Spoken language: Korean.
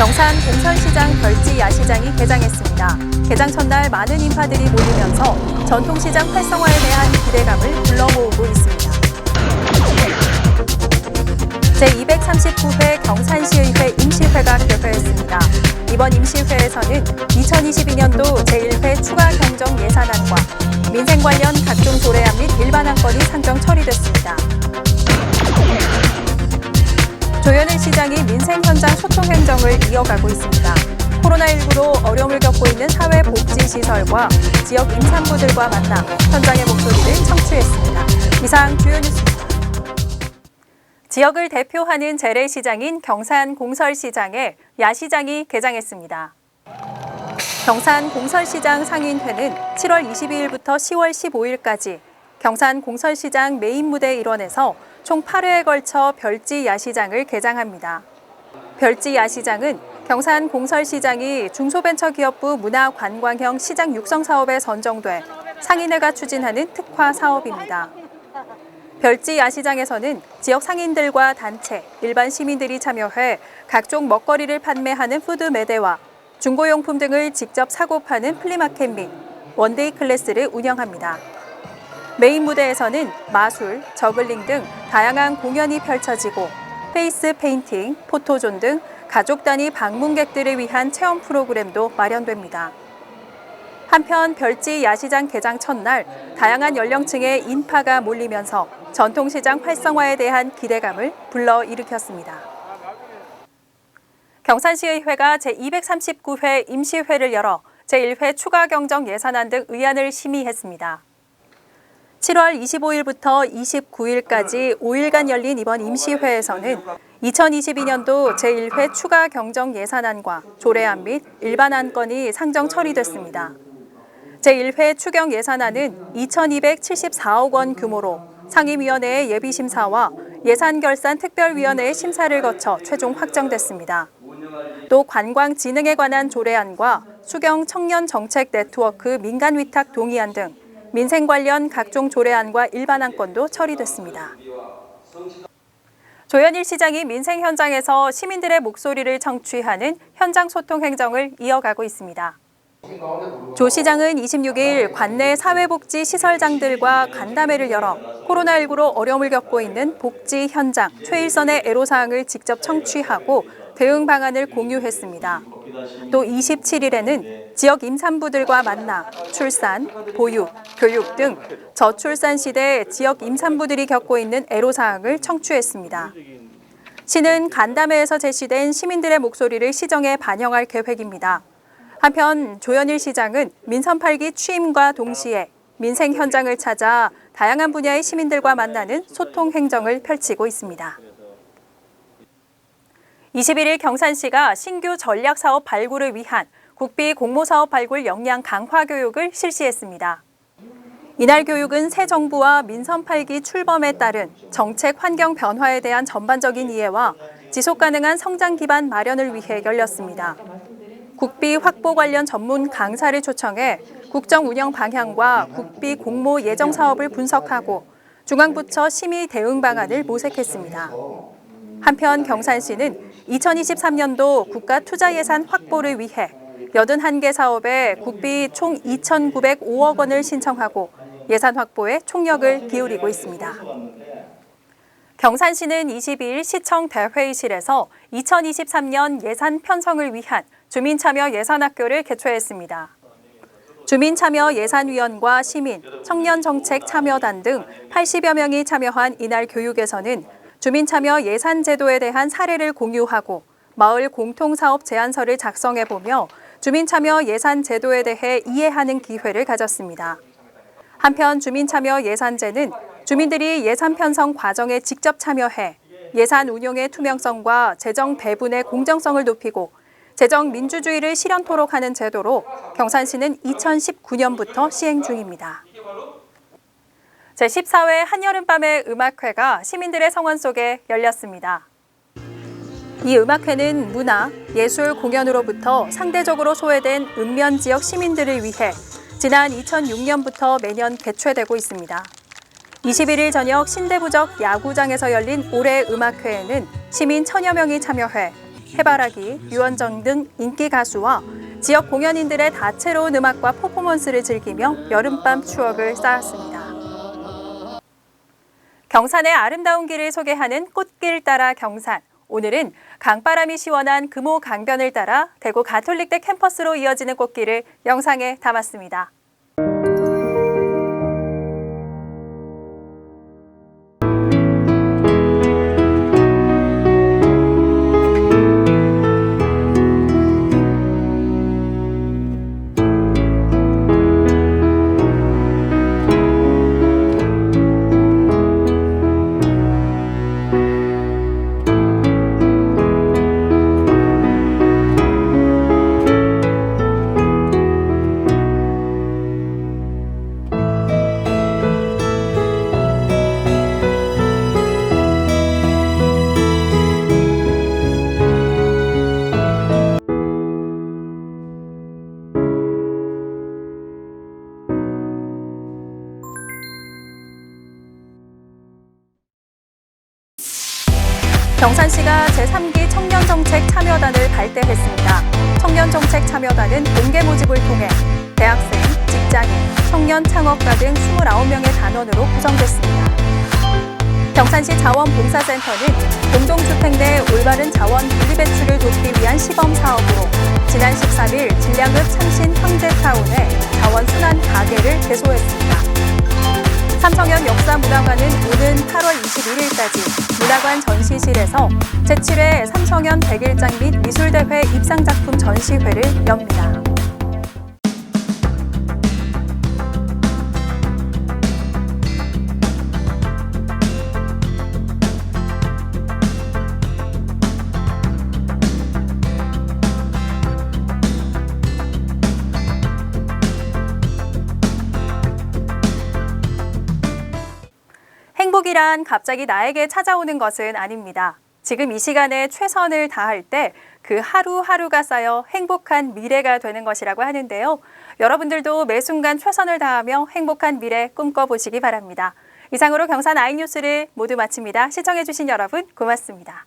경산 공설시장 별지 야시장이 개장했습니다. 개장 첫날 많은 인파들이 몰리면서 전통시장 활성화에 대한 기대감을 불러모으고 있습니다. 제239회 경산시의회 임시회가 개회했습니다. 이번 임시회에서는 2022년도 제1회 추가 경정 예산안과 민생 관련 각종 조례안 및 일반 안건이 상정 처리됐습니다. 조현일 시장이 민생 현장 소통 행정을 이어가고 있습니다. 코로나19로 어려움을 겪고 있는 사회복지시설과 지역 임산부들과 만나 현장의 목소리를 청취했습니다. 이상 주요 뉴스입니다. 지역을 대표하는 재래시장인 경산 공설시장에 야시장이 개장했습니다. 경산 공설시장 상인회는 7월 22일부터 10월 15일까지 경산 공설시장 메인 무대 일원에서 총 8회에 걸쳐 별지 야시장을 개장합니다. 별지 야시장은 경산 공설시장이 중소벤처기업부 문화관광형 시장 육성 사업에 선정돼 상인회가 추진하는 특화 사업입니다. 별지 야시장에서는 지역 상인들과 단체, 일반 시민들이 참여해 각종 먹거리를 판매하는 푸드 매대와 중고용품 등을 직접 사고 파는 플리마켓 및 원데이 클래스를 운영합니다. 메인 무대에서는 마술, 저글링 등 다양한 공연이 펼쳐지고 페이스 페인팅, 포토존 등 가족 단위 방문객들을 위한 체험 프로그램도 마련됩니다. 한편 별지 야시장 개장 첫날 다양한 연령층의 인파가 몰리면서 전통시장 활성화에 대한 기대감을 불러일으켰습니다. 경산시의회가 제239회 임시회를 열어 제1회 추가 경정 예산안 등 의안을 심의했습니다. 7월 25일부터 29일까지 5일간 열린 이번 임시회에서는 2022년도 제1회 추가 경정 예산안과 조례안 및 일반 안건이 상정 처리됐습니다. 제1회 추경 예산안은 2,274억 원 규모로 상임위원회의 예비심사와 예산결산특별위원회의 심사를 거쳐 최종 확정됐습니다. 또 관광진흥에 관한 조례안과 수경 청년정책 네트워크 민간위탁 동의안 등 민생 관련 각종 조례안과 일반 안건도 처리됐습니다. 조현일 시장이 민생 현장에서 시민들의 목소리를 청취하는 현장 소통 행정을 이어가고 있습니다. 조 시장은 26일 관내 사회복지 시설장들과 간담회를 열어 코로나19로 어려움을 겪고 있는 복지 현장 최일선의 애로사항을 직접 청취하고 대응 방안을 공유했습니다. 또 27일에는 지역 임산부들과 만나 출산, 보육, 교육 등 저출산 시대 지역 임산부들이 겪고 있는 애로사항을 청취했습니다. 시는 간담회에서 제시된 시민들의 목소리를 시정에 반영할 계획입니다. 한편 조현일 시장은 민선 8기 취임과 동시에 민생 현장을 찾아 다양한 분야의 시민들과 만나는 소통 행정을 펼치고 있습니다. 21일 경산시가 신규 전략사업 발굴을 위한 국비 공모사업 발굴 역량 강화 교육을 실시했습니다. 이날 교육은 새 정부와 민선 8기 출범에 따른 정책 환경 변화에 대한 전반적인 이해와 지속 가능한 성장 기반 마련을 위해 열렸습니다. 국비 확보 관련 전문 강사를 초청해 국정 운영 방향과 국비 공모 예정 사업을 분석하고 중앙부처 심의 대응 방안을 모색했습니다. 한편 경산시는 2023년도 국가 투자 예산 확보를 위해 81개 사업에 국비 총 2,905억 원을 신청하고 예산 확보에 총력을 기울이고 있습니다. 경산시는 22일 시청 대회의실에서 2023년 예산 편성을 위한 주민참여 예산학교를 개최했습니다. 주민참여 예산위원과 시민, 청년정책 참여단 등 80여 명이 참여한 이날 교육에서는 주민참여 예산제도에 대한 사례를 공유하고 마을 공통사업 제안서를 작성해보며 주민참여 예산제도에 대해 이해하는 기회를 가졌습니다. 한편 주민참여 예산제는 주민들이 예산 편성 과정에 직접 참여해 예산 운용의 투명성과 재정 배분의 공정성을 높이고 재정 민주주의를 실현토록 하는 제도로 경산시는 2019년부터 시행 중입니다. 제14회 한여름밤의 음악회가 시민들의 성원 속에 열렸습니다. 이 음악회는 문화, 예술 공연으로부터 상대적으로 소외된 읍면 지역 시민들을 위해 지난 2006년부터 매년 개최되고 있습니다. 21일 저녁 신대부적 야구장에서 열린 올해 음악회에는 시민 1,000여 명이 참여해 해바라기, 유원정 등 인기 가수와 지역 공연인들의 다채로운 음악과 퍼포먼스를 즐기며 여름밤 추억을 쌓았습니다. 경산의 아름다운 길을 소개하는 꽃길 따라 경산. 오늘은 강바람이 시원한 금호 강변을 따라 대구 가톨릭대 캠퍼스로 이어지는 꽃길을 영상에 담았습니다. 경산시가 제3기 청년정책 참여단을 발대했습니다. 청년정책 참여단은 공개 모집을 통해 대학생, 직장인, 청년 창업가 등 29명의 단원으로 구성됐습니다. 경산시 자원봉사센터는 공동주택 내 올바른 자원 분리배출을 돕기 위한 시범사업으로 지난 13일 진량읍 창신 황제타운에 자원순환 가게를 개소했습니다. 삼성현 역사문화관은 오는 8월 21일까지 문화관 전시실에서 제7회 삼성현 백일장 및 미술대회 입상작품 전시회를 엽니다. 행복이란 갑자기 나에게 찾아오는 것은 아닙니다. 지금 이 시간에 최선을 다할 때 그 하루하루가 쌓여 행복한 미래가 되는 것이라고 하는데요. 여러분들도 매 순간 최선을 다하며 행복한 미래 꿈꿔보시기 바랍니다. 이상으로 경산 아이뉴스를 모두 마칩니다. 시청해주신 여러분 고맙습니다.